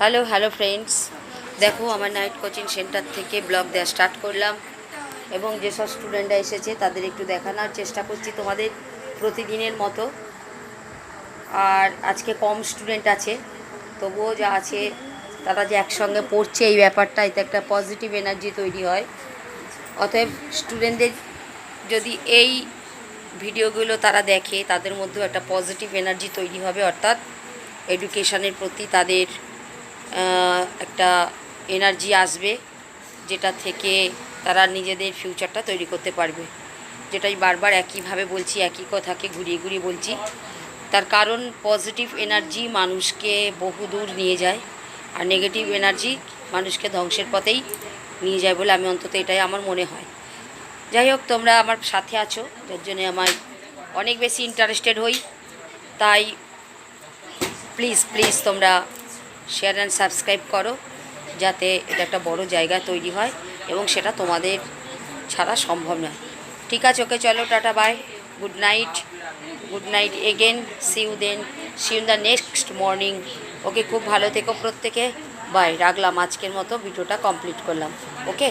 Hello friends, দেখো আমার night coaching centre থেকে ব্লগ দেওয়া স্টার্ট করলাম এবং যেসব স্টুডেন্টরা এসেছে তাদের একটু দেখানোর চেষ্টা করছি তোমাদের প্রতিদিনের মতো। আর আজকে কম স্টুডেন্ট আছে, তবুও যা আছে তারা যে একসঙ্গে পড়ছে এই ব্যাপারটা, এতে একটা পজিটিভ এনার্জি তৈরি হয়। অতএব স্টুডেন্টদের যদি এই ভিডিওগুলো তারা দেখে তাদের মধ্যেও একটা পজিটিভ এনার্জি তৈরি হবে, অর্থাৎ এডুকেশানের প্রতি তাদের একটা এনার্জি আসবে, যেটা থেকে তারা নিজেদের ফিউচারটা তৈরি করতে পারবে। যেটাই বারবার একইভাবে বলছি, একই কথাকে ঘুরিয়ে ঘুরিয়ে বলছি, তার কারণ পজিটিভ এনার্জি মানুষকে বহু দূর নিয়ে যায়, আর নেগেটিভ এনার্জি মানুষকে ধ্বংসের পথেই নিয়ে যায় বলে আমি অন্তত এটাই আমার মনে হয়। যাই হোক, তোমরা আমার সাথে আছো, যার জন্যে আমার অনেক বেশি ইন্টারেস্টেড হই। তাই প্লিজ তোমরা শেয়ার অ্যান্ড সাবস্ক্রাইব করো, যাতে এটা একটা বড় জায়গা তৈরি হয় এবং সেটা তোমাদের ছাড়া সম্ভব নয়। ঠিক আছে, ওকে, চলো, tata, bye, good night again, see you the next morning. Okay, খুব ভালো থেকো প্রত্যেকে, বাই, রাখলাম, আজকের মতো ভিডিওটা কমপ্লিট করলাম। ওকে।